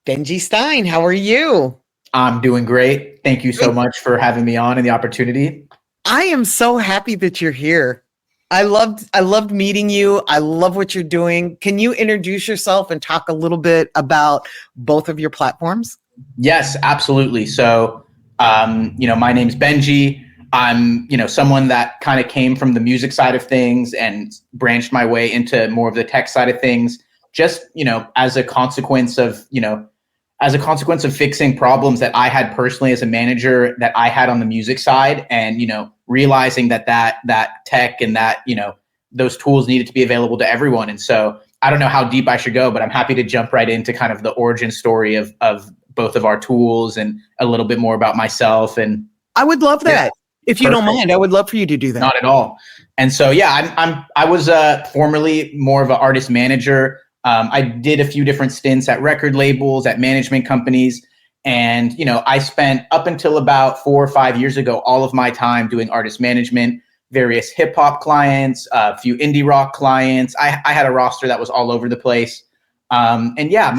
Benji Stein, how are you? I'm doing great. Thank you so Good. much for having me on and the opportunity. I am so happy that you're here. I loved meeting you. I love what you're doing. Can you introduce yourself and talk a little bit about both of your platforms? Yes, absolutely. My name's Benji. I'm, someone that kind of came from the music side of things and branched my way into more of the tech side of things, just, as a consequence of fixing problems that I had personally as a manager that I had on the music side, and realizing that tech and those tools needed to be available to everyone. And so I don't know how deep I should go, but I'm happy to jump right into kind of the origin story of both of our tools and a little bit more about myself. And I would love yeah, that. If you don't perfect. mind, I would love for you to do that. Not at all. And so, yeah, I was formerly more of an artist manager. I did a few different stints at record labels, at management companies. And, I spent up until about 4 or 5 years ago, all of my time doing artist management, various hip hop clients, a few indie rock clients. I had a roster that was all over the place. And yeah,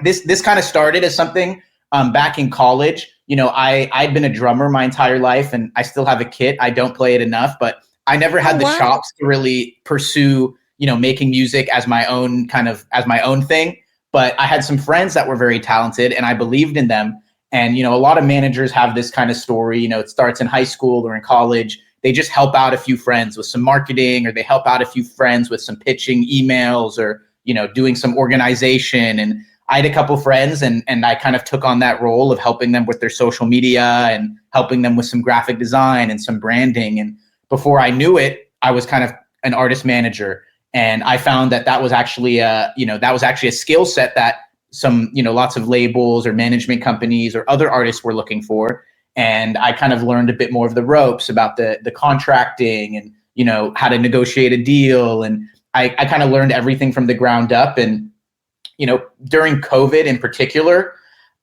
this kind of started as something back in college. I'd been a drummer my entire life, and I still have a kit. I don't play it enough, but I never had Oh, the wow. chops to really pursue, making music as my own thing. But I had some friends that were very talented, and I believed in them. And a lot of managers have this kind of story. It starts in high school or in college. They just help out a few friends with some marketing, or they help out a few friends with some pitching emails, or doing some organization. And I had a couple friends, and I kind of took on that role of helping them with their social media and helping them with some graphic design and some branding. And before I knew it, I was kind of an artist manager. And I found that was actually a skill set that some, lots of labels or management companies or other artists were looking for. And I kind of learned a bit more of the ropes about the contracting and, how to negotiate a deal. And I kind of learned everything from the ground up. And during COVID in particular,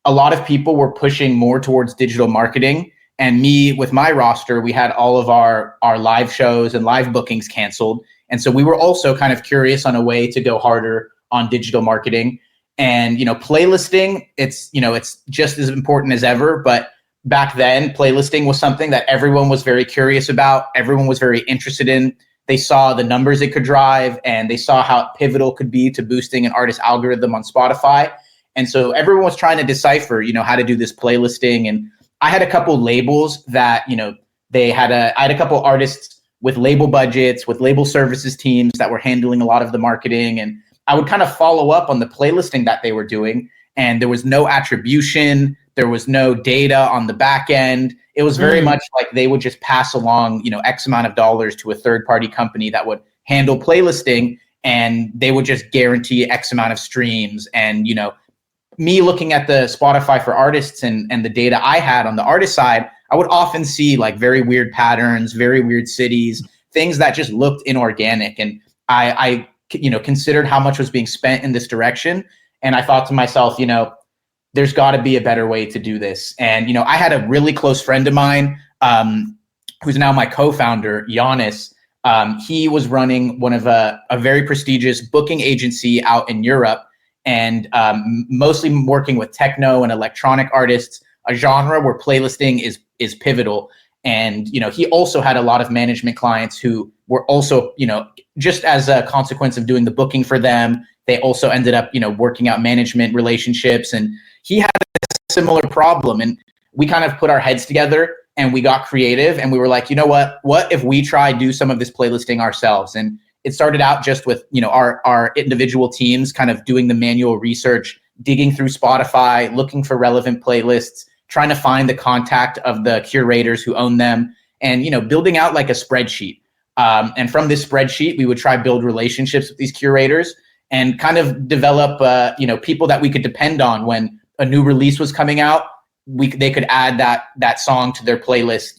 a lot of people were pushing more towards digital marketing. And me, with my roster, we had all of our live shows and live bookings canceled. And so we were also kind of curious on a way to go harder on digital marketing. And, playlisting, it's just as important as ever. But back then, playlisting was something that everyone was very curious about. Everyone was very interested in. They saw the numbers it could drive, and they saw how pivotal it could be to boosting an artist algorithm on Spotify. And so everyone was trying to decipher, how to do this playlisting. And I had a couple labels that, I had a couple artists with label budgets, with label services teams that were handling a lot of the marketing. And I would kind of follow up on the playlisting that they were doing. And there was no attribution. There was no data on the back end. It was very much like they would just pass along, X amount of dollars to a third party company that would handle playlisting, and they would just guarantee X amount of streams. And, me looking at the Spotify for artists and the data I had on the artist side, I would often see like very weird patterns, very weird cities, things that just looked inorganic. And I considered how much was being spent in this direction. And I thought to myself, there's got to be a better way to do this. And, I had a really close friend of mine, who's now my co-founder, Giannis. He was running one of a very prestigious booking agency out in Europe, and mostly working with techno and electronic artists, a genre where playlisting is pivotal. And, he also had a lot of management clients who were also, just as a consequence of doing the booking for them, they also ended up, working out management relationships. And he had a similar problem. And we kind of put our heads together and we got creative, and we were like, what if we try do some of this playlisting ourselves? And it started out just with, our individual teams kind of doing the manual research, digging through Spotify, looking for relevant playlists, trying to find the contact of the curators who own them, and, building out like a spreadsheet. And from this spreadsheet, we would try build relationships with these curators and kind of develop, people that we could depend on when a new release was coming out. They could add that song to their playlist,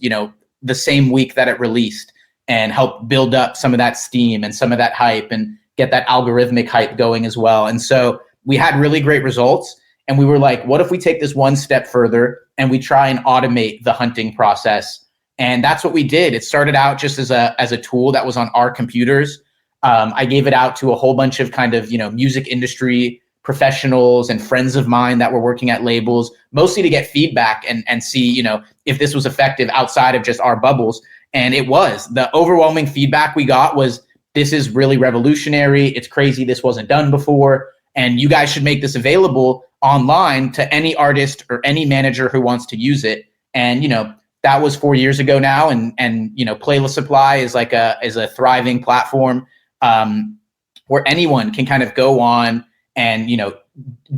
the same week that it released, and help build up some of that steam and some of that hype and get that algorithmic hype going as well. And so we had really great results. And we were like, what if we take this one step further and we try and automate the hunting process? And that's what we did. It started out just as a tool that was on our computers. I gave it out to a whole bunch of kind of, music industry professionals and friends of mine that were working at labels, mostly to get feedback and see, you know, if this was effective outside of just our bubbles. And it was. The overwhelming feedback we got was, this is really revolutionary. It's crazy. This wasn't done before. And you guys should make this available online to any artist or any manager who wants to use it. And, you know, that was 4 years ago now. And you know, Playlist Supply is a thriving platform where anyone can kind of go on and, you know,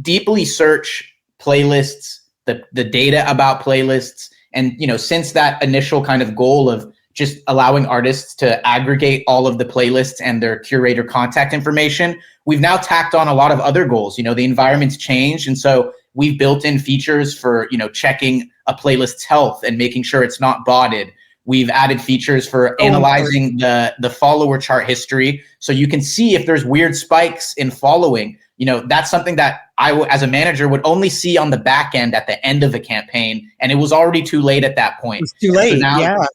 deeply search playlists, the data about playlists. And, you know, since that initial kind of goal of just allowing artists to aggregate all of the playlists and their curator contact information, we've now tacked on a lot of other goals. You know, the environment's changed. And so we've built in features for, you know, checking a playlist's health and making sure it's not botted. We've added features for analyzing the follower chart history. So you can see if there's weird spikes in following. You know, that's something that I, as a manager, would only see on the back end at the end of a campaign. And it was already too late at that point. It's too late, so now, yeah.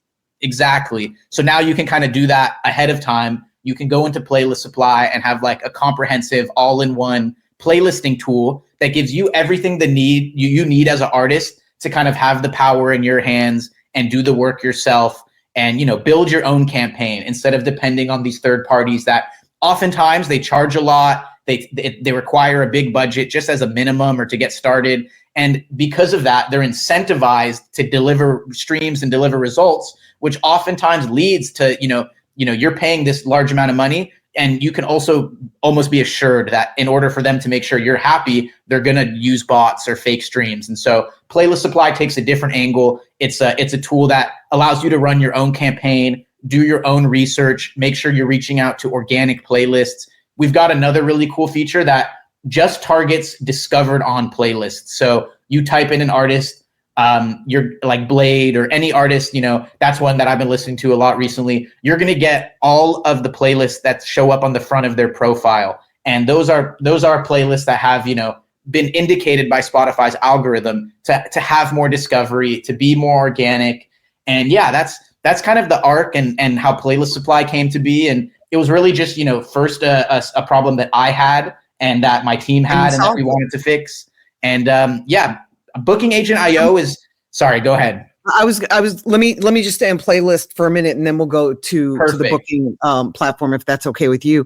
Exactly. So now you can kind of do that ahead of time. You can go into Playlist Supply and have like a comprehensive all-in-one playlisting tool that gives you everything you need as an artist to kind of have the power in your hands and do the work yourself and, you know, build your own campaign instead of depending on these third parties that oftentimes they charge a lot. They require a big budget just as a minimum or to get started. And because of that, they're incentivized to deliver streams and deliver results, which oftentimes leads to, you know, you're paying this large amount of money, and you can also almost be assured that in order for them to make sure you're happy, they're going to use bots or fake streams. And so Playlist Supply takes a different angle. It's a tool that allows you to run your own campaign, do your own research, make sure you're reaching out to organic playlists. We've got another really cool feature that just targets discovered on playlists. So you type in an artist, you're like Blade or any artist, you know, that's one that I've been listening to a lot recently. You're going to get all of the playlists that show up on the front of their profile. And those are playlists that have, you know, been indicated by Spotify's algorithm to have more discovery, to be more organic. And yeah, that's kind of the arc and how Playlist Supply came to be. And it was really just, you know, first a problem that I had and that my team had and that we wanted to fix. And yeah, Booking Agent IO is, sorry, go ahead. I was let me just stay on Playlist for a minute and then we'll go to the booking platform, if that's okay with you.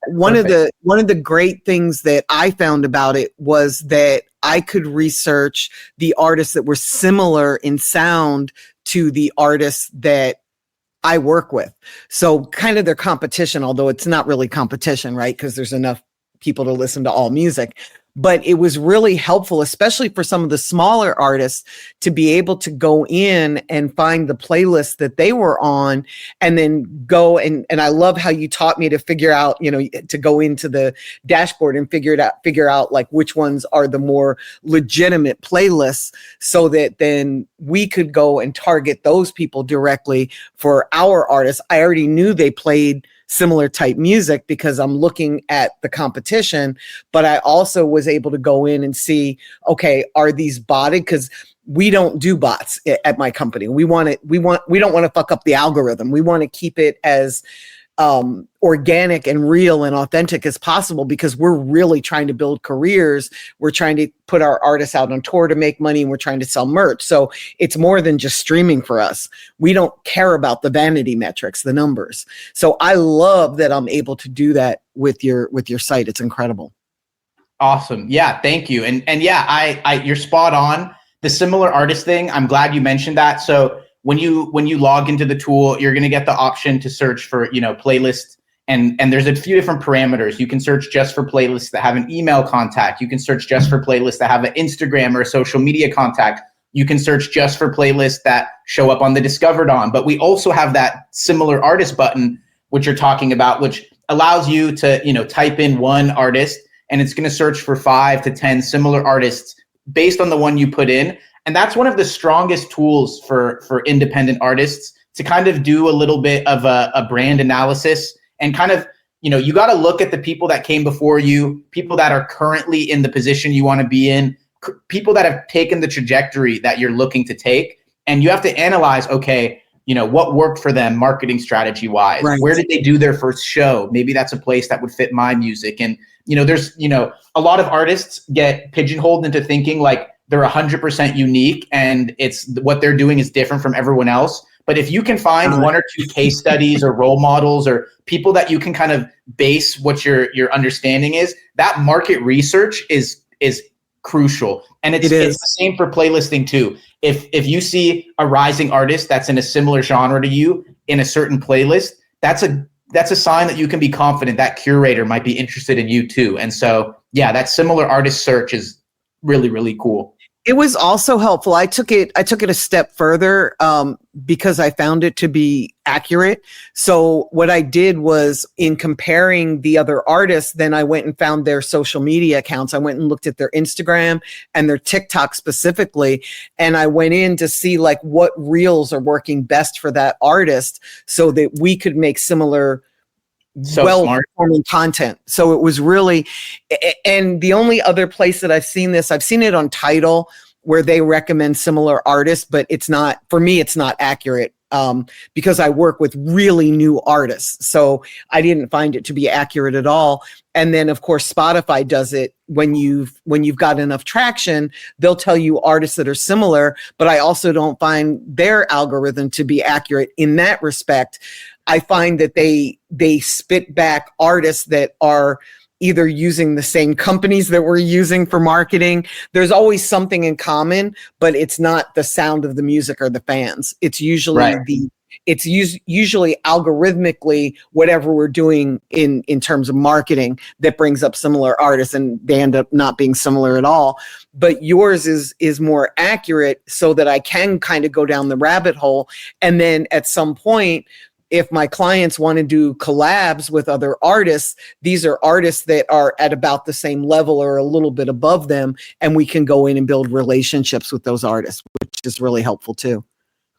One of the great things that I found about it was that I could research the artists that were similar in sound to the artists that I work with. So kind of their competition, although it's not really competition, right? Because there's enough people to listen to all music. But it was really helpful, especially for some of the smaller artists, to be able to go in and find the playlist that they were on and then go and I love how you taught me to figure out, you know, to go into the dashboard and figure out like which ones are the more legitimate playlists so that then we could go and target those people directly for our artists. I already knew they played similar type music because I'm looking at the competition, but I also was able to go in and see, okay, are these botted? Because we don't do bots at my company. We don't want to fuck up the algorithm. We want to keep it as organic and real and authentic as possible because we're really trying to build careers. We're trying to put our artists out on tour to make money and we're trying to sell merch. So it's more than just streaming for us. We don't care about the vanity metrics, the numbers. So I love that I'm able to do that with your site. It's incredible. Awesome. Yeah, thank you. And yeah, I you're spot on. The similar artist thing, I'm glad you mentioned that. So when you log into the tool, you're going to get the option to search for, you know, playlists. And there's a few different parameters. You can search just for playlists that have an email contact. You can search just for playlists that have an Instagram or a social media contact. You can search just for playlists that show up on the Discovered On. But we also have that similar artist button, which you're talking about, which allows you to, you know, type in one artist and it's going to search for 5 to 10 similar artists based on the one you put in. And that's one of the strongest tools for independent artists to kind of do a little bit of a brand analysis and kind of, you know, you got to look at the people that came before you, people that are currently in the position you want to be in, people that have taken the trajectory that you're looking to take. And you have to analyze, okay, you know, what worked for them marketing strategy wise? Right. Where did they do their first show? Maybe that's a place that would fit my music. And there's, a lot of artists get pigeonholed into thinking like they're 100% unique and it's what they're doing is different from everyone else. But if you can find one or two case studies or role models or people that you can kind of base what your understanding is, that market research is crucial. And it's the same for playlisting too. If you see a rising artist that's in a similar genre to you in a certain playlist, that's a sign that you can be confident that curator might be interested in you too. And so, yeah, that similar artist search is really, really cool. It was also helpful. I took it a step further because I found it to be accurate. So what I did was, in comparing the other artists, then I went and found their social media accounts. I went and looked at their Instagram and their TikTok specifically. And I went in to see like what reels are working best for that artist so that we could make similar well-performing content. So it was really, and the only other place that I've seen this, I've seen it on Tidal where they recommend similar artists, but it's not, for me, it's not accurate because I work with really new artists. So I didn't find it to be accurate at all. And then of course, Spotify does it when you've got enough traction, they'll tell you artists that are similar, but I also don't find their algorithm to be accurate in that respect. I find that they spit back artists that are either using the same companies that we're using for marketing. There's always something in common, but it's not the sound of the music or the fans. It's usually usually algorithmically whatever we're doing in terms of marketing that brings up similar artists, and they end up not being similar at all. But yours is more accurate so that I can kind of go down the rabbit hole. And then at some point, if my clients want to do collabs with other artists, these are artists that are at about the same level or a little bit above them, and we can go in and build relationships with those artists, which is really helpful too.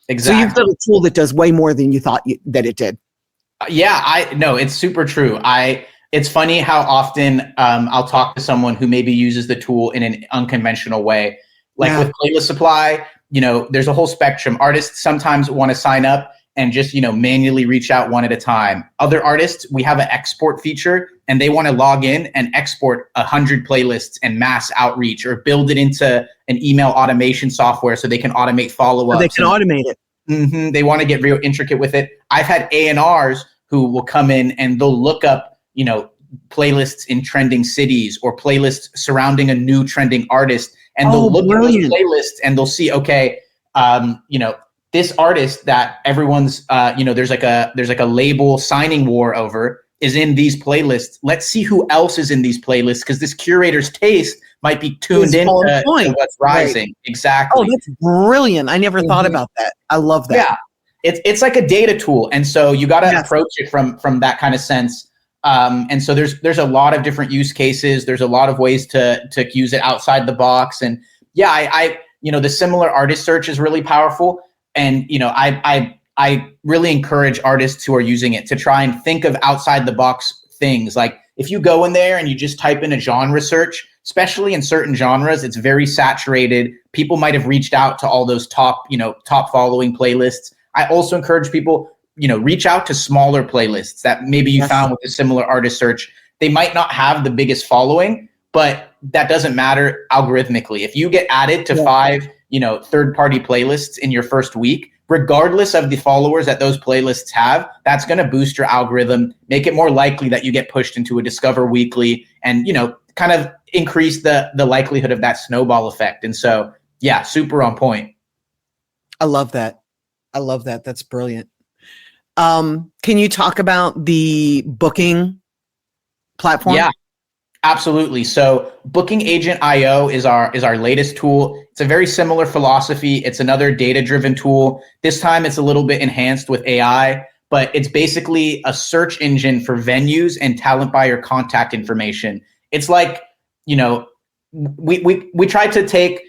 Exactly. So you've got a tool that does way more than you thought that it did. No, it's super true. It's funny how often I'll talk to someone who maybe uses the tool in an unconventional way. Like with Playlist Supply, there's a whole spectrum. Artists sometimes want to sign up and just, manually reach out one at a time. Other artists, we have an export feature and they want to log in and export 100 playlists and mass outreach, or build it into an email automation software so they can automate follow-ups. So they can automate it. Mm-hmm, they want to get real intricate with it. I've had A&Rs who will come in and they'll look up, playlists in trending cities or playlists surrounding a new trending artist. And they'll look at those playlists and they'll see, okay, this artist that everyone's, there's like a label signing war over is in these playlists. Let's see who else is in these playlists, because this curator's taste might be tuned in to what's rising. Right. Exactly. Oh, that's brilliant. I never thought about that. I love that. Yeah, it's like a data tool, and so you got to approach it from that kind of sense. And so there's a lot of different use cases. There's a lot of ways to use it outside the box, and I the similar artist search is really powerful. And, I really encourage artists who are using it to try and think of outside the box things. Like if you go in there and you just type in a genre search, especially in certain genres, it's very saturated. People might have reached out to all those top following playlists. I also encourage people, reach out to smaller playlists that maybe you found with a similar artist search. They might not have the biggest following, but that doesn't matter algorithmically. If you get added to 5 third-party playlists in your first week, regardless of the followers that those playlists have, that's going to boost your algorithm, make it more likely that you get pushed into a Discover Weekly, and, kind of increase the likelihood of that snowball effect. And so, yeah, super on point. I love that. That's brilliant. Can you talk about the booking platform? Yeah. Absolutely. So Booking Agent IO is our latest tool. It's a very similar philosophy. It's another data-driven tool. This time it's a little bit enhanced with AI, but it's basically a search engine for venues and talent buyer contact information. It's like, we tried to take,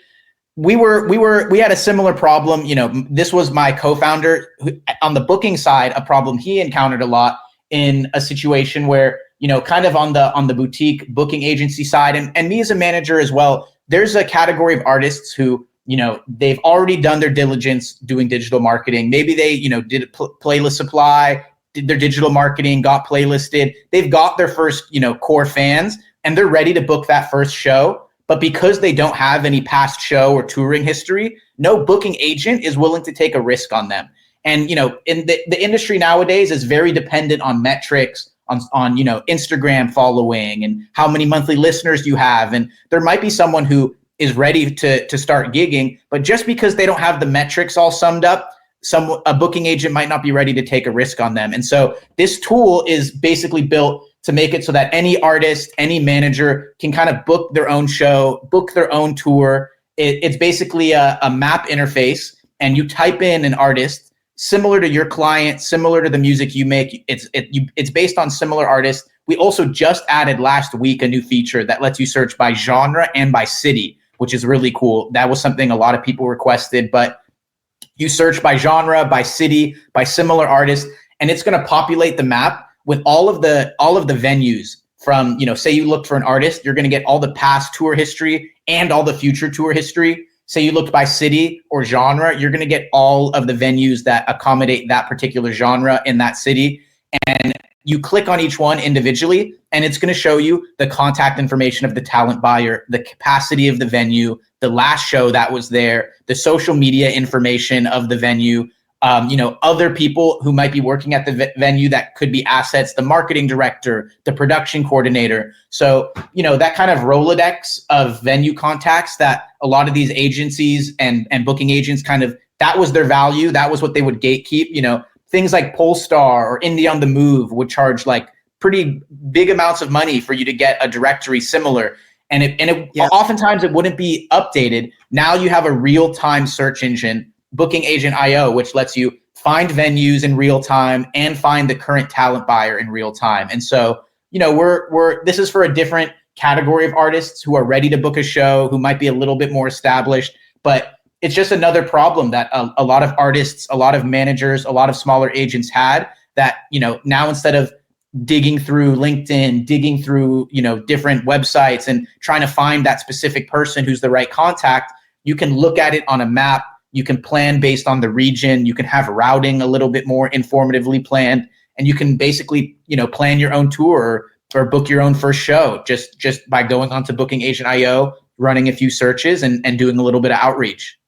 we had a similar problem. This was my co-founder on the booking side, a problem he encountered a lot in a situation where, kind of on the boutique booking agency side, and me as a manager as well, there's a category of artists who, they've already done their diligence doing digital marketing. Maybe they, did Playlist Supply, did their digital marketing, got playlisted. They've got their first, core fans, and they're ready to book that first show. But because they don't have any past show or touring history, no booking agent is willing to take a risk on them. And, in the industry nowadays is very dependent on metrics, on Instagram following and how many monthly listeners you have. And there might be someone who is ready to start gigging, but just because they don't have the metrics all summed up, a booking agent might not be ready to take a risk on them. And so this tool is basically built to make it so that any artist, any manager can kind of book their own show, book their own tour. It's basically a map interface, and you type in an artist similar to your client, similar to the music you make. It's based on similar artists. We also just added last week a new feature that lets you search by genre and by city, which is really cool. That was something a lot of people requested, but you search by genre, by city, by similar artists, and it's going to populate the map with all of the venues from, say you looked for an artist, you're going to get all the past tour history and all the future tour history. Say you looked by city or genre, you're going to get all of the venues that accommodate that particular genre in that city. And you click on each one individually, and it's going to show you the contact information of the talent buyer, the capacity of the venue, the last show that was there, the social media information of the venue, other people who might be working at the venue that could be assets, the marketing director, the production coordinator. So, that kind of Rolodex of venue contacts that a lot of these agencies and booking agents that was their value. That was what they would gatekeep. Things like Polestar or Indie on the Move would charge like pretty big amounts of money for you to get a directory similar. And oftentimes it wouldn't be updated. Now you have a real-time search engine, Booking Agent IO, which lets you find venues in real time and find the current talent buyer in real time. And so, this is for a different category of artists who are ready to book a show, who might be a little bit more established, but it's just another problem that a lot of artists, a lot of managers, a lot of smaller agents had that, now instead of digging through LinkedIn, digging through, different websites and trying to find that specific person who's the right contact, you can look at it on a map. You can plan based on the region. You can have routing a little bit more informatively planned, and you can basically, plan your own tour or book your own first show just by going onto Booking Agent IO, running a few searches and doing a little bit of outreach.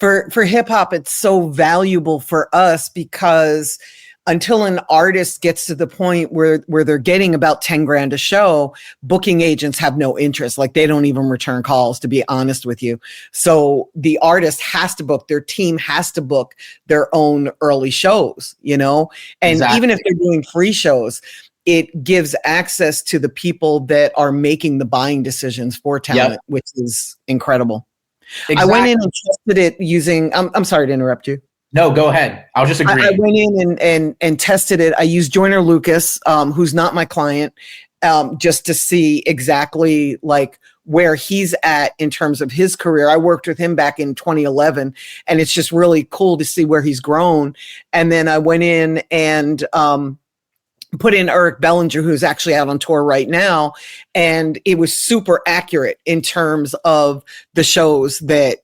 For hip hop, it's so valuable for us because until an artist gets to the point where they're getting about 10 grand a show, booking agents have no interest. Like, they don't even return calls, to be honest with you. So the artist has to book, their team has to book their own early shows, and exactly. Even if they're doing free shows, it gives access to the people that are making the buying decisions for talent, yep. Which is incredible. Exactly. I went in and tested it using, I'm sorry to interrupt you. No, go ahead. I was just agreeing. I went in and tested it. I used Joyner Lucas, who's not my client, just to see exactly like where he's at in terms of his career. I worked with him back in 2011, and it's just really cool to see where he's grown. And then I went in and put in Eric Bellinger, who's actually out on tour right now. And it was super accurate in terms of the shows that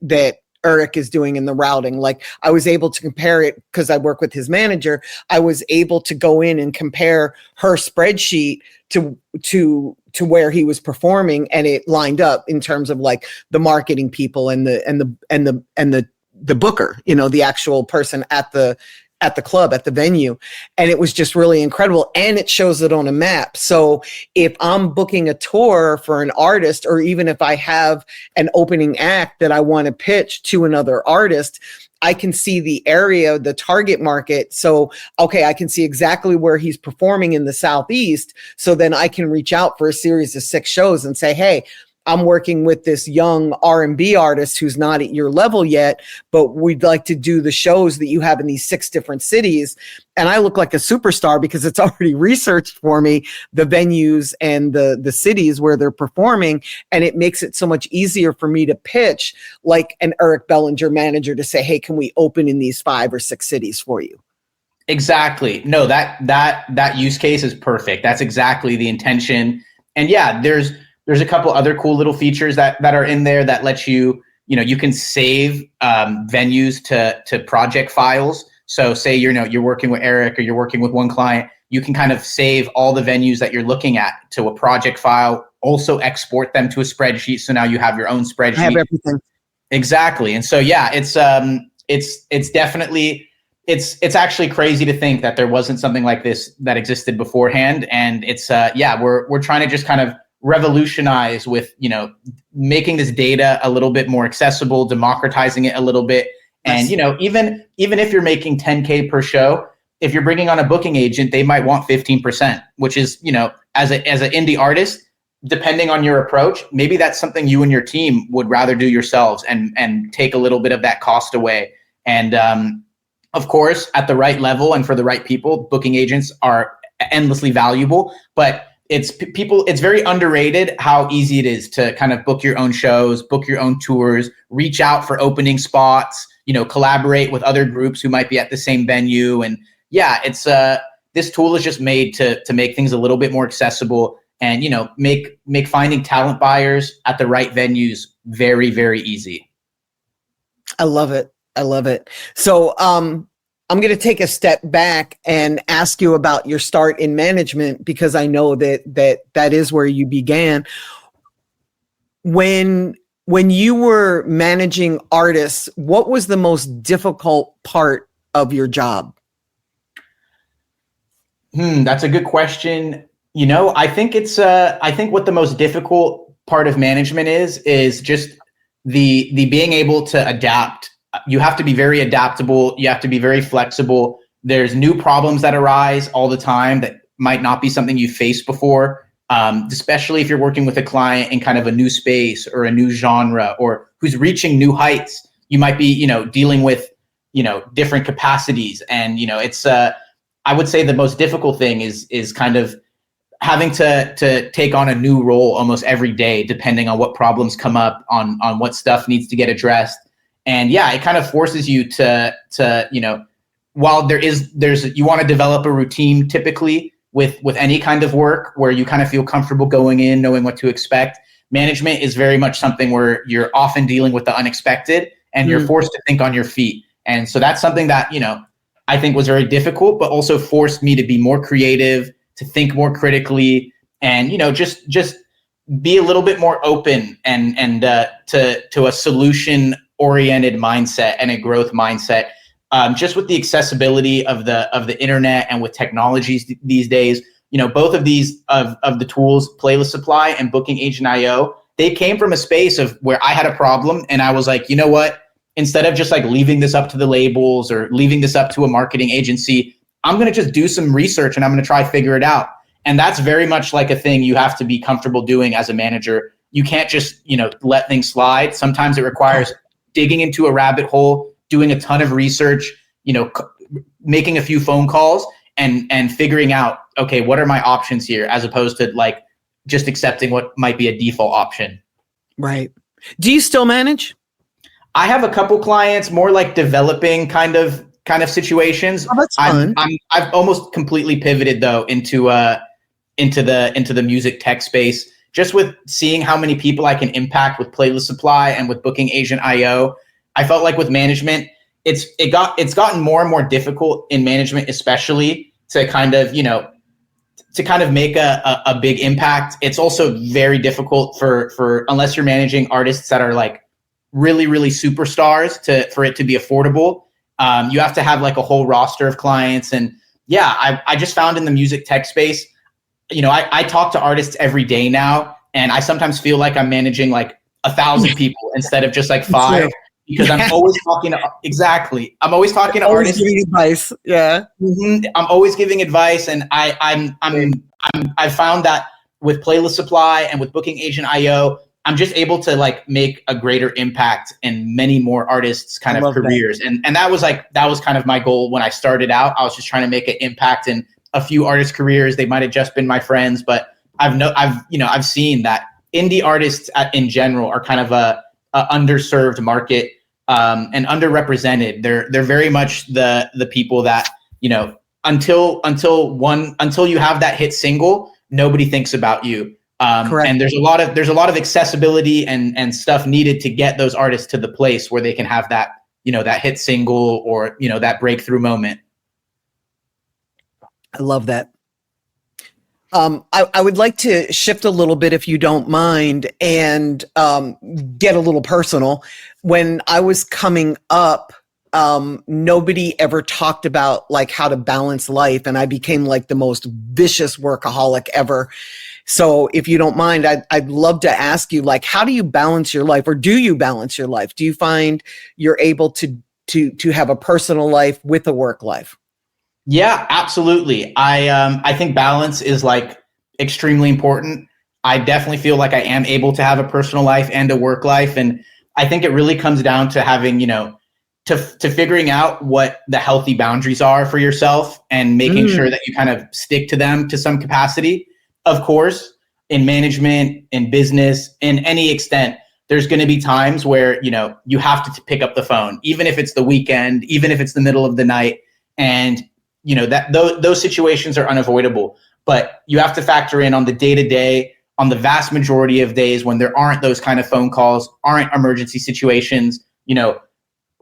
Eric is doing in the routing. Like, I was able to compare it because I work with his manager. I was able to go in and compare her spreadsheet to where he was performing, and it lined up in terms of like the marketing people and the booker, the actual person at the club, at the venue. And it was just really incredible. And it shows it on a map. So if I'm booking a tour for an artist, or even if I have an opening act that I want to pitch to another artist, I can see the area, the target market. So, okay, I can see exactly where he's performing in the Southeast. So then I can reach out for a series of 6 shows and say, hey, I'm working with this young R&B artist who's not at your level yet, but we'd like to do the shows that you have in these 6 different cities. And I look like a superstar because it's already researched for me the venues and the cities where they're performing. And it makes it so much easier for me to pitch like an Eric Bellinger manager to say, hey, can we open in these 5 or 6 cities for you? Exactly. No, that use case is perfect. That's exactly the intention. And yeah, there's a couple other cool little features that are in there that let you, you can save venues to project files. So say you're working with Eric or you're working with one client, you can kind of save all the venues that you're looking at to a project file also export them to a spreadsheet. So now you have your own spreadsheet. I have everything. Exactly. And so, yeah, it's definitely, it's actually crazy to think that there wasn't something like this that existed beforehand. And it's, we're trying to just kind of revolutionize with, making this data a little bit more accessible, democratizing it a little bit. And, even if you're making 10K per show, if you're bringing on a booking agent, they might want 15%, which is, as an indie artist, depending on your approach, maybe that's something you and your team would rather do yourselves and take a little bit of that cost away. And of course, at the right level and for the right people, booking agents are endlessly valuable. But it's very underrated how easy it is to kind of book your own shows, book your own tours, reach out for opening spots, collaborate with other groups who might be at the same venue. And yeah, it's this tool is just made to make things a little bit more accessible and, make finding talent buyers at the right venues very, very easy. I love it. I love it. So I'm going to take a step back and ask you about your start in management, because I know that is where you began. When you were managing artists, what was the most difficult part of your job? That's a good question. I think I think what the most difficult part of management is just the being able to adapt. You have to be very adaptable. You have to be very flexible. There's new problems that arise all the time that might not be something you faced before, especially if you're working with a client in kind of a new space or a new genre or who's reaching new heights. You might be, dealing with, different capacities. And, it's, I would say the most difficult thing is kind of having to take on a new role almost every day, depending on what problems come up, on what stuff needs to get addressed. And yeah, it kind of forces you to while you want to develop a routine typically with any kind of work where you kind of feel comfortable going in, knowing what to expect. Management is very much something where you're often dealing with the unexpected and you're forced to think on your feet. And so that's something that, I think was very difficult, but also forced me to be more creative, to think more critically, and, just be a little bit more open and to a solution oriented mindset and a growth mindset. Just with the accessibility of the internet and with technologies these days, both of these of the tools, Playlist Supply and Booking Agent IO, they came from a space of where I had a problem and I was like, you know what? Instead of just like leaving this up to the labels or leaving this up to a marketing agency, I'm going to just do some research and I'm going to try figure it out. And that's very much like a thing you have to be comfortable doing as a manager. You can't just, let things slide. Sometimes it requires digging into a rabbit hole, doing a ton of research, making a few phone calls and figuring out, okay, what are my options here, as opposed to like just accepting what might be a default option. Right. Do you still manage? I have a couple clients, more like developing kind of situations. Oh, that's fun. I've almost completely pivoted though into the music tech space, just with seeing how many people I can impact with Playlist Supply and with Booking Agent IO. I felt like with management, it's gotten more and more difficult in management, especially to kind of make a big impact. It's also very difficult for unless you're managing artists that are like really, really superstars for it to be affordable. You have to have like a whole roster of clients. And yeah, I just found in the music tech space, I talk to artists every day now, and I sometimes feel like I'm managing like 1,000 people instead of just like 5, because I'm always talking to, exactly. I'm always talking to artists. Giving advice. Yeah. Mm-hmm. I'm always giving advice. And I found that with Playlist Supply and with Booking Agent IO, I'm just able to like make a greater impact in many more artists' kind of careers. And that was kind of my goal when I started out. I was just trying to make an impact in a few artists' careers. They might have just been my friends, but I've seen that indie artists in general are kind of a underserved market and underrepresented. They're very much the people that, until you have that hit single, nobody thinks about you. Correct. And there's a lot of accessibility and stuff needed to get those artists to the place where they can have that, that hit single or, that breakthrough moment. I love that. I would like to shift a little bit, if you don't mind, and get a little personal. When I was coming up, nobody ever talked about like how to balance life, and I became like the most vicious workaholic ever. So if you don't mind, I'd love to ask you, like, how do you balance your life, or do you balance your life? Do you find you're able to have a personal life with a work life? Yeah, absolutely. I think balance is like extremely important. I definitely feel like I am able to have a personal life and a work life. And I think it really comes down to having, to figuring out what the healthy boundaries are for yourself and making sure that you kind of stick to them to some capacity. Of course, in management, in business, in any extent, there's going to be times where, you have to pick up the phone, even if it's the weekend, even if it's the middle of the night. And that those situations are unavoidable, but you have to factor in on the day-to-day, on the vast majority of days when there aren't those kind of phone calls, aren't emergency situations,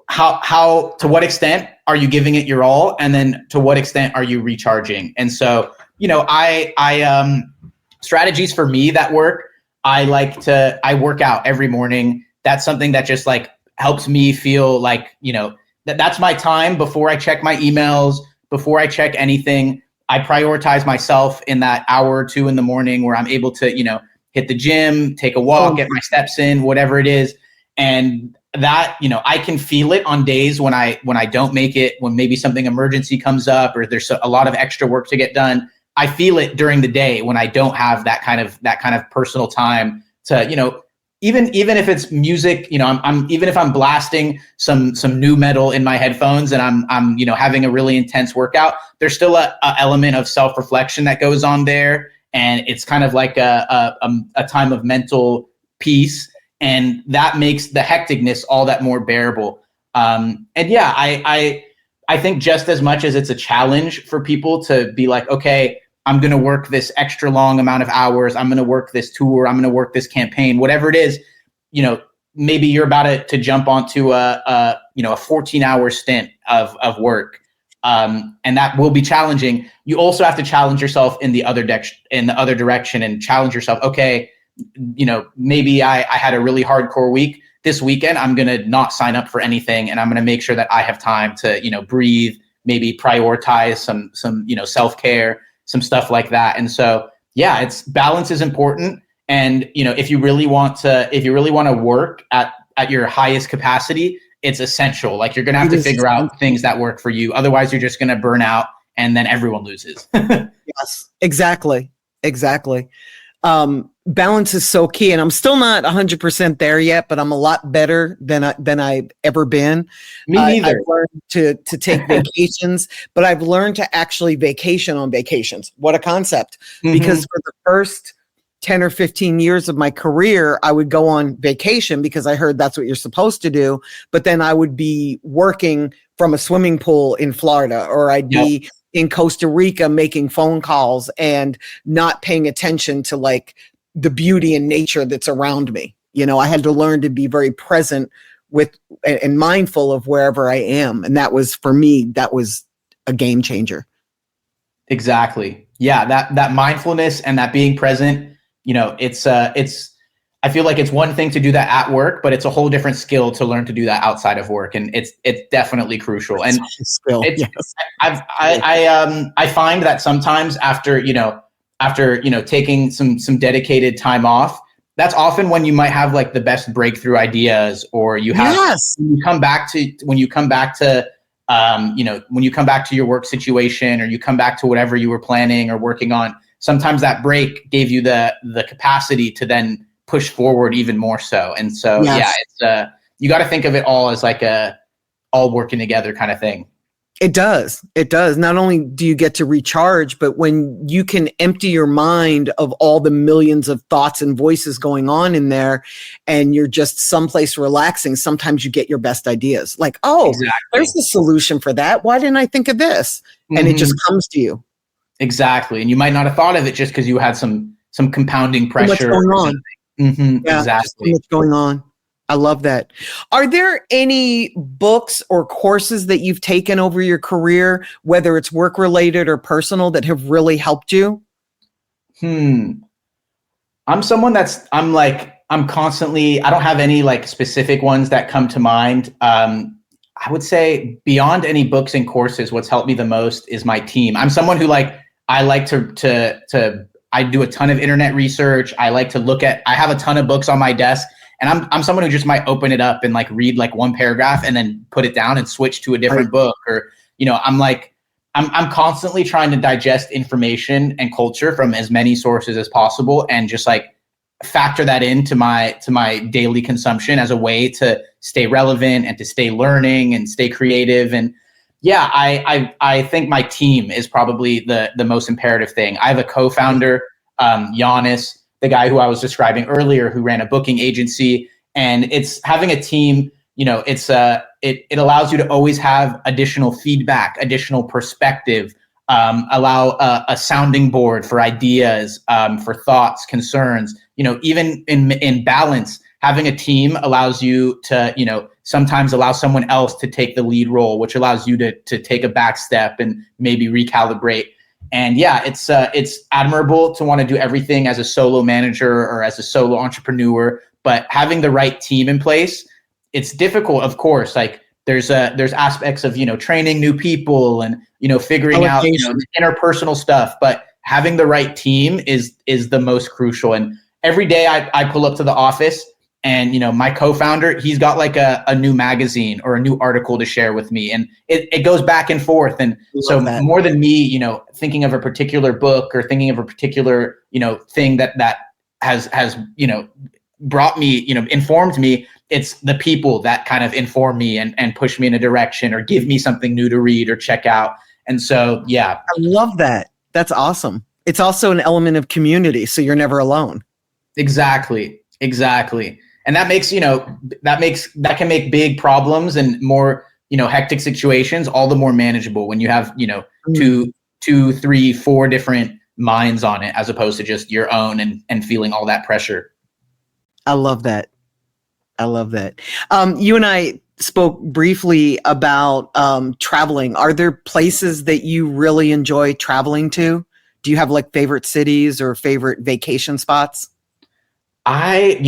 how to what extent are you giving it your all, and then to what extent are you recharging? And so, I strategies for me that work. I work out every morning. That's something that just like helps me feel like, that's my time before I check my emails, before I check anything. I prioritize myself in that hour or two in the morning where I'm able to, hit the gym, take a walk, get my steps in, whatever it is. And that, I can feel it on days when I don't make it, when maybe something emergency comes up or there's a lot of extra work to get done. I feel it during the day when I don't have that kind of personal time to, even if it's music, I'm even if I'm blasting some new metal in my headphones and I'm having a really intense workout, there's still a element of self-reflection that goes on there, and it's kind of like a time of mental peace, and that makes the hecticness all that more bearable. And yeah, I think just as much as it's a challenge for people to be like, okay, I'm going to work this extra long amount of hours, I'm going to work this tour, I'm going to work this campaign, whatever it is, maybe you're about to jump onto a 14-hour stint of work. And that will be challenging. You also have to challenge yourself in the other direction and challenge yourself. Okay, maybe I had a really hardcore week. This weekend, I'm going to not sign up for anything, and I'm going to make sure that I have time to, breathe, maybe prioritize some self-care, some stuff like that. And so, yeah, balance is important. And, if you really want to work at your highest capacity, it's essential. Like, you're going to have to figure out things that work for you. Otherwise, you're just going to burn out, and then everyone loses. Yes, exactly. Balance is so key, and I'm still not 100% there yet, but I'm a lot better than I've ever been. Me neither. I've learned to take vacations, but I've learned to actually vacation on vacations. What a concept. Mm-hmm. Because for the first 10 or 15 years of my career, I would go on vacation because I heard that's what you're supposed to do. But then I would be working from a swimming pool in Florida, or I'd be in Costa Rica making phone calls and not paying attention to like the beauty and nature that's around me. I had to learn to be very present with and mindful of wherever I am. And that was, for me, that was a game changer. Exactly. Yeah. That mindfulness and that being present, it's I feel like it's one thing to do that at work, but it's a whole different skill to learn to do that outside of work. And it's definitely crucial. And skill. Yes. I find that sometimes after taking some dedicated time off, that's often when you might have like the best breakthrough ideas, or you have, when you come back to your work situation, or you come back to whatever you were planning or working on, sometimes that break gave you the capacity to then push forward even more so. And so, it's you got to think of it all as like all working together kind of thing. It does. Not only do you get to recharge, but when you can empty your mind of all the millions of thoughts and voices going on in there, and you're just someplace relaxing, sometimes you get your best ideas. Like, there's the solution for that. Why didn't I think of this? And it just comes to you. Exactly. And you might not have thought of it just because you had some compounding pressure. Too much going on. Exactly. Too much going on. I love that. Are there any books or courses that you've taken over your career, whether it's work related or personal, that have really helped you? I'm someone I'm constantly, I don't have any like specific ones that come to mind. I would say beyond any books and courses, what's helped me the most is my team. I'm someone who I like to I do a ton of internet research. I like to I have a ton of books on my desk, and I'm someone who just might open it up and like read like one paragraph and then put it down and switch to a different book. Or, I'm constantly trying to digest information and culture from as many sources as possible, and just like factor that into my daily consumption as a way to stay relevant and to stay learning and stay creative. And yeah, I think my team is probably the most imperative thing. I have a co-founder, Giannis, the guy who I was describing earlier, who ran a booking agency, and it's having a team. It allows you to always have additional feedback, additional perspective, allow a sounding board for ideas, for thoughts, concerns. Even in balance, having a team allows you to, sometimes allow someone else to take the lead role, which allows you to take a back step and maybe recalibrate. And yeah, it's admirable to want to do everything as a solo manager or as a solo entrepreneur, but having the right team in place, it's difficult, of course. Like there's aspects of, training new people and, figuring out, the interpersonal stuff, but having the right team is the most crucial. And every day I pull up to the office and, my co-founder, he's got like a new magazine or a new article to share with me. And it goes back and forth. And so more than me, thinking of a particular book or thinking of a particular, thing that has, brought me, informed me, it's the people that kind of inform me and push me in a direction or give me something new to read or check out. And so, yeah. I love that. That's awesome. It's also an element of community, so you're never alone. Exactly. And that makes, that can make big problems and more, hectic situations all the more manageable when you have, two, three, four different minds on it, as opposed to just your own and feeling all that pressure. I love that. You and I spoke briefly about traveling. Are there places that you really enjoy traveling to? Do you have like favorite cities or favorite vacation spots? I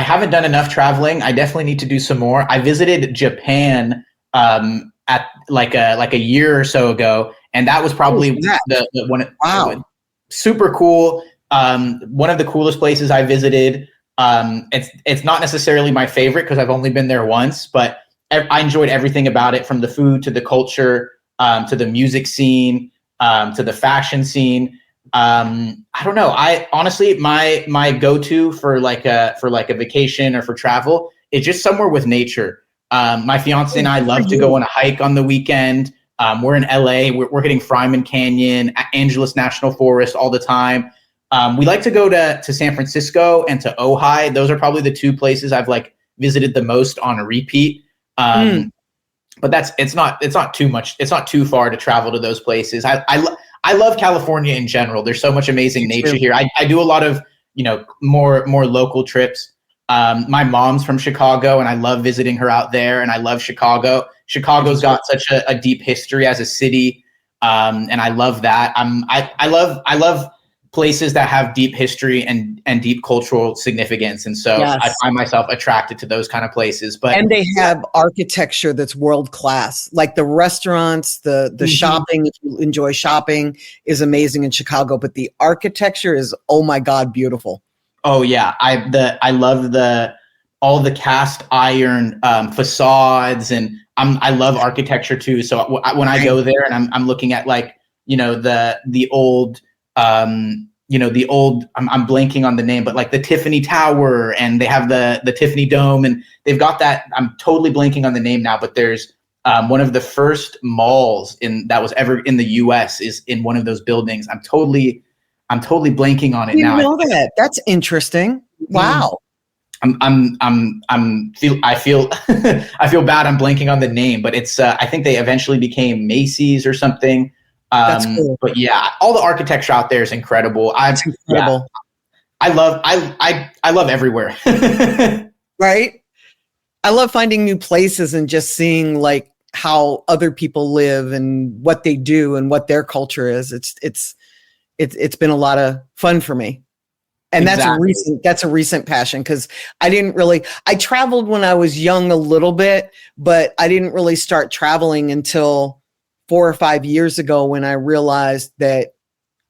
haven't done enough traveling. I definitely need to do some more. I visited Japan at like a year or so ago, and that was probably the one. Wow, super cool. One of the coolest places I visited. It's not necessarily my favorite because I've only been there once, but I enjoyed everything about it, from the food to the culture, to the music scene, to the fashion scene. I don't know. I honestly, my go-to for like a vacation or for travel is just somewhere with nature. My fiance and I love to go on a hike on the weekend. We're in LA. We're hitting Fryman Canyon, Angeles National Forest all the time. We like to go to San Francisco and to Ojai. Those are probably the two places I've like visited the most on a repeat. But it's not too much. It's not too far to travel to those places. I love California in general. There's so much amazing nature here. I do a lot of, more local trips. My mom's from Chicago and I love visiting her out there, and I love Chicago. Chicago's got such a deep history as a city. And I love that. I love places that have deep history and deep cultural significance. And so I find myself attracted to those kind of places. And they have architecture that's world-class. Like the restaurants, the shopping, if you enjoy shopping, is amazing in Chicago, but the architecture is, oh my God, beautiful. Oh yeah. I love all the cast iron facades, and I love architecture too. So when I go there and I'm looking at like, the old, I'm blanking on the name, but like the Tiffany Tower, and they have the Tiffany Dome, and they've got that. I'm totally blanking on the name now, but there's one of the first malls that was ever in the US is in one of those buildings. I'm totally blanking on it now. You know that. That's interesting. Wow. I feel I feel bad. I'm blanking on the name, but it's I think they eventually became Macy's or something. That's cool. But yeah, all the architecture out there is incredible. It's incredible. Yeah, I love everywhere. Right. I love finding new places and just seeing like how other people live and what they do and what their culture is. it's been a lot of fun for me. And Exactly. that's a recent passion, because I traveled when I was young a little bit, but I didn't really start traveling until 4 or 5 years ago, when I realized that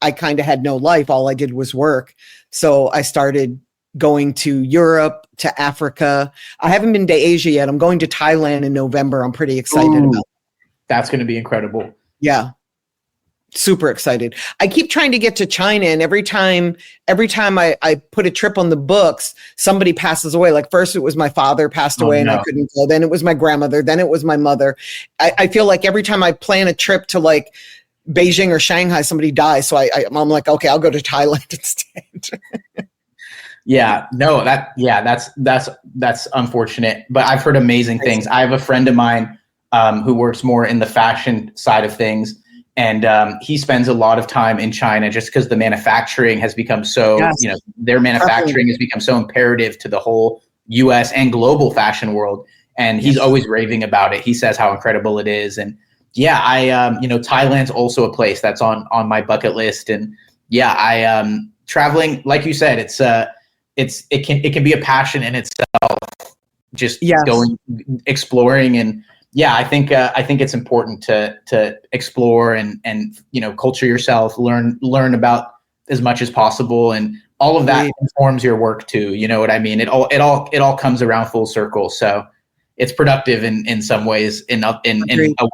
I kind of had no life. All I did was work. So I started going to Europe, to Africa. I haven't been to Asia yet. I'm going to Thailand in November. I'm pretty excited about it. That's going to be incredible. Yeah. Super excited. I keep trying to get to China, and every time I put a trip on the books, somebody passes away. Like, first it was my father passed away and I couldn't go. Then it was my grandmother. Then it was my mother. I feel like every time I plan a trip to like Beijing or Shanghai, somebody dies. So I'm like, okay, I'll go to Thailand instead. That's unfortunate, but I've heard amazing things. I have a friend of mine who works more in the fashion side of things. And he spends a lot of time in China, just because the manufacturing has become so, their manufacturing has become so imperative to the whole US and global fashion world. And he's always raving about it. He says how incredible it is. And Thailand's also a place that's on my bucket list. And traveling, like you said, it can be a passion in itself, just going, exploring. And I think it's important to explore and culture yourself, learn about as much as possible, and all of that informs your work too. You know what I mean? It all comes around full circle. So it's productive in some ways, in a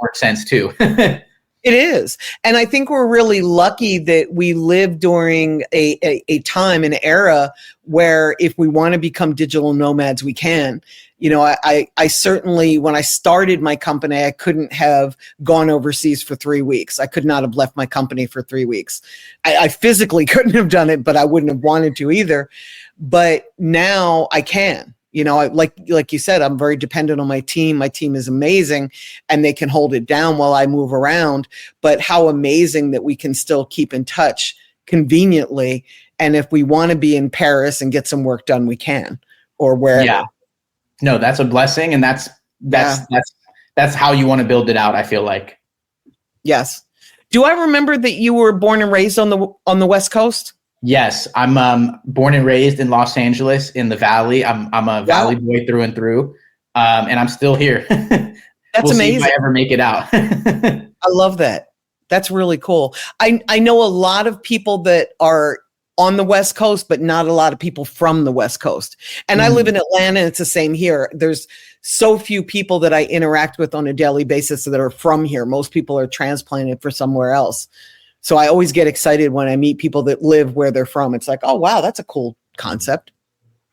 work sense too. It is. And I think we're really lucky that we live during a time, an era where if we want to become digital nomads, we can. I certainly, when I started my company, I couldn't have gone overseas for 3 weeks. I could not have left my company for 3 weeks. I physically couldn't have done it, but I wouldn't have wanted to either. But now I can. Like you said, I'm very dependent on my team. My team is amazing, and they can hold it down while I move around. But how amazing that we can still keep in touch conveniently. And if we want to be in Paris and get some work done, we can, or wherever. Yeah. No, that's a blessing, and that's how you want to build it out, I feel like. Yes. Do I remember that you were born and raised on the West Coast? Yes, I'm born and raised in Los Angeles, in the Valley. I'm a Valley boy through and through, and I'm still here. That's amazing. See if I ever make it out. I love that. That's really cool. I know a lot of people that are on the West Coast, but not a lot of people from the West Coast. And I live in Atlanta, and it's the same here. There's so few people that I interact with on a daily basis that are from here. Most people are transplanted for somewhere else. So I always get excited when I meet people that live where they're from. It's like, oh, wow, that's a cool concept.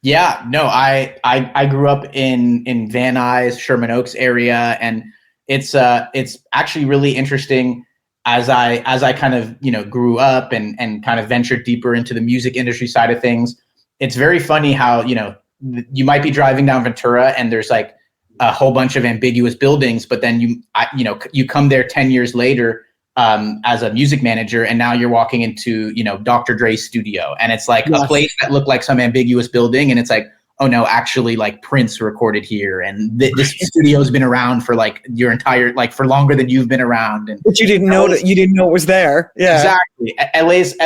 Yeah, no, I grew up in Van Nuys, Sherman Oaks area, and it's actually really interesting as I kind of grew up and kind of ventured deeper into the music industry side of things. It's very funny how you might be driving down Ventura and there's like a whole bunch of ambiguous buildings, but then you come there 10 years later as a music manager, and now you're walking into Dr. Dre's studio, and it's like a place that looked like some ambiguous building, and it's like, oh no, actually, like Prince recorded here, and this studio's been around for like your entire, like for longer than you've been around. And but you didn't know that, you didn't know it was there. Yeah, exactly.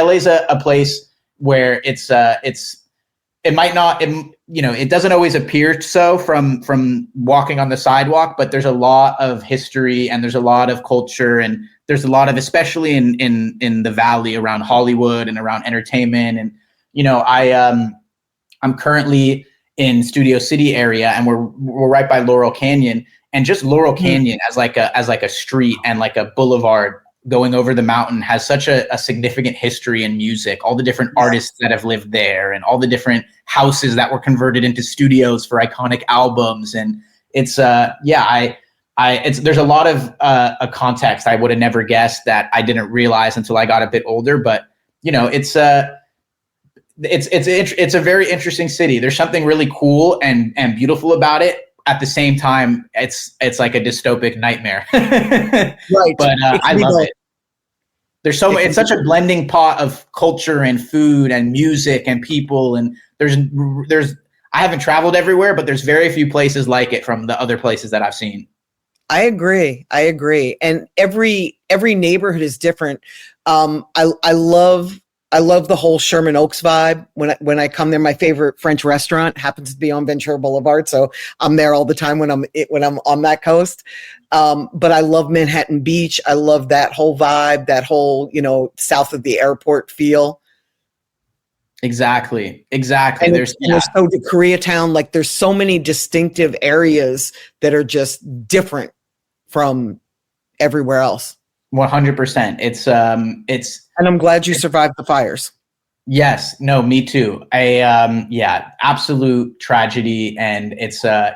LA's a place where it might not, it doesn't always appear so from walking on the sidewalk, but there's a lot of history and there's a lot of culture, and there's a lot of, especially in the Valley around Hollywood and around entertainment. And I'm currently in Studio City area, and we're right by Laurel Canyon, and just Laurel Canyon as like a street and like a boulevard going over the mountain has such a significant history in music, all the different artists that have lived there and all the different houses that were converted into studios for iconic albums. And it's, there's a lot of a context I would have never guessed that I didn't realize until I got a bit older, but it's a very interesting city. There's something really cool and beautiful about it. At the same time, it's like a dystopic nightmare. Right. But I love it. There's it's such a blending pot of culture and food and music and people. And there's I haven't traveled everywhere, but there's very few places like it from the other places that I've seen. I agree. And every neighborhood is different. I love I love the whole Sherman Oaks vibe. When I come there, my favorite French restaurant happens to be on Ventura Boulevard, so I'm there all the time when I'm on that coast. But I love Manhattan Beach. I love that whole vibe, that whole, south of the airport feel. Exactly. And there's so to Koreatown, like there's so many distinctive areas that are just different from everywhere else. 100%. It's and I'm glad you survived the fires. Yes. No, me too. Absolute tragedy. And I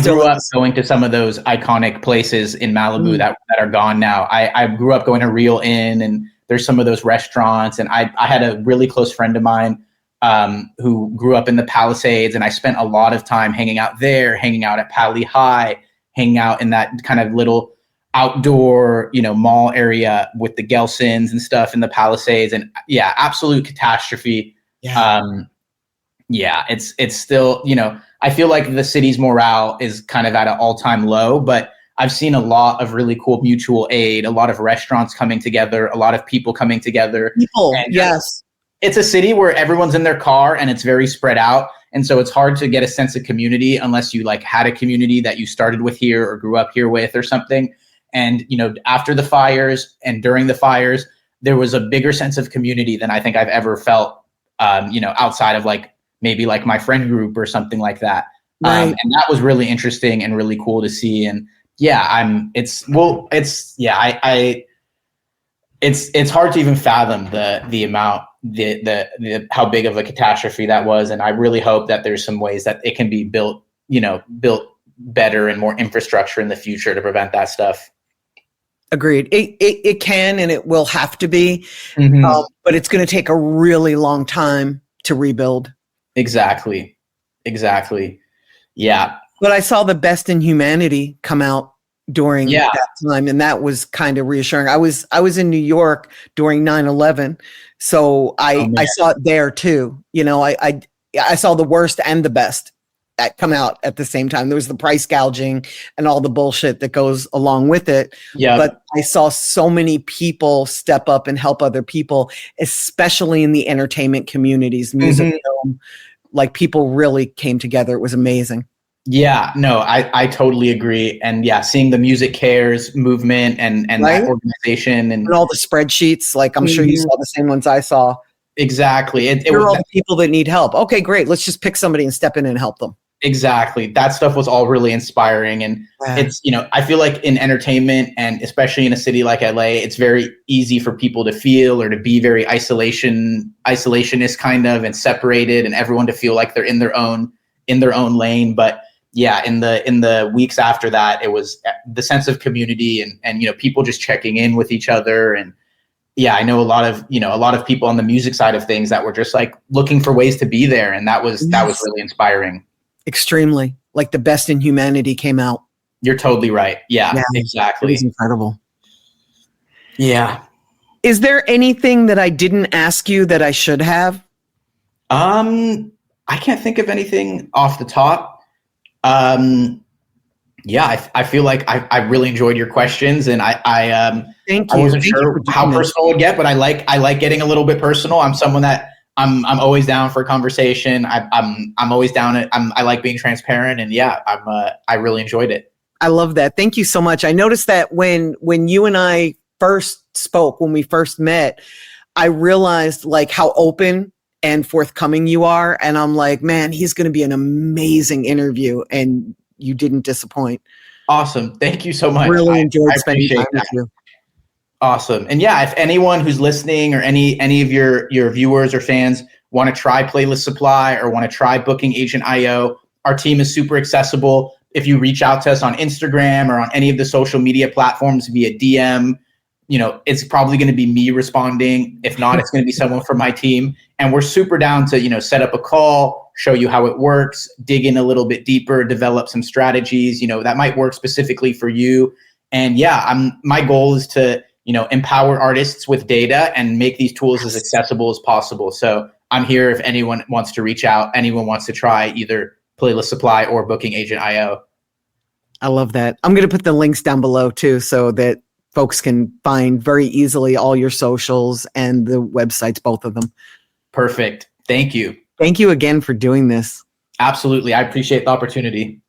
grew up going to some of those iconic places in Malibu that are gone now. I grew up going to Real Inn, and there's some of those restaurants. And I had a really close friend of mine who grew up in the Palisades, and I spent a lot of time hanging out there, hanging out at Pali High, hanging out in that kind of little outdoor, mall area with the Gelsons and stuff in the Palisades. And absolute catastrophe. It's still, I feel like the city's morale is kind of at an all-time low, but I've seen a lot of really cool mutual aid, a lot of restaurants coming together, a lot of people coming together. Yes. It's a city where everyone's in their car and it's very spread out. And so it's hard to get a sense of community unless you had a community that you started with here or grew up here with or something. And, after the fires and during the fires, there was a bigger sense of community than I think I've ever felt, outside of maybe my friend group or something like that. Right. And that was really interesting and really cool to see. And it's hard to even fathom the amount, the how big of a catastrophe that was. And I really hope that there's some ways that it can be built better and more infrastructure in the future to prevent that stuff. Agreed. It can, and it will have to be, but it's going to take a really long time to rebuild. Exactly. Yeah. But I saw The Best in Humanity come out during that time, and that was kind of reassuring. I was in New York during 9/11, so I saw it there too. I saw the worst and the best that come out at the same time. There was the price gouging and all the bullshit that goes along with it. Yeah. But I saw so many people step up and help other people, especially in the entertainment communities, music, film. People really came together. It was amazing. Yeah, no, I totally agree. And seeing the Music Cares movement and right? that organization and all the spreadsheets, I'm sure you saw the same ones I saw. Exactly. It was all the people that need help. Okay, great. Let's just pick somebody and step in and help them. Exactly. That stuff was all really inspiring. And it's, I feel like in entertainment, and especially in a city like LA, it's very easy for people to feel or to be very isolationist kind of, and separated, and everyone to feel like they're in their own lane. But in the weeks after that, it was the sense of community and people just checking in with each other. And I know a lot of people on the music side of things that were just looking for ways to be there. And that was really inspiring. Extremely. The Best in Humanity came out. You're totally right. Yeah, exactly. It was incredible. Yeah. Is there anything that I didn't ask you that I should have? I can't think of anything off the top. I feel like I really enjoyed your questions, and thank you. I wasn't sure how personal it would get, but I like getting a little bit personal. I'm someone that I'm always down for a conversation. I'm always down. I like being transparent, and I really enjoyed it. I love that. Thank you so much. I noticed that when you and I first spoke, when we first met, I realized how open and forthcoming you are. And I'm like, man, he's going to be an amazing interview. And you didn't disappoint. Awesome. Thank you so much. Really enjoyed spending time with you. Awesome. And if anyone who's listening or any of your viewers or fans want to try Playlist Supply or want to try Booking Agent IO, our team is super accessible. If you reach out to us on Instagram or on any of the social media platforms via DM, it's probably going to be me responding. If not, it's going to be someone from my team. And we're super down to, set up a call, show you how it works, dig in a little bit deeper, develop some strategies, that might work specifically for you. And my goal is to, empower artists with data and make these tools as accessible as possible. So I'm here if anyone wants to reach out, anyone wants to try either Playlist Supply or Booking Agent IO. I love that. I'm going to put the links down below too, so that folks can find very easily all your socials and the websites, both of them. Perfect. Thank you. Thank you again for doing this. Absolutely. I appreciate the opportunity.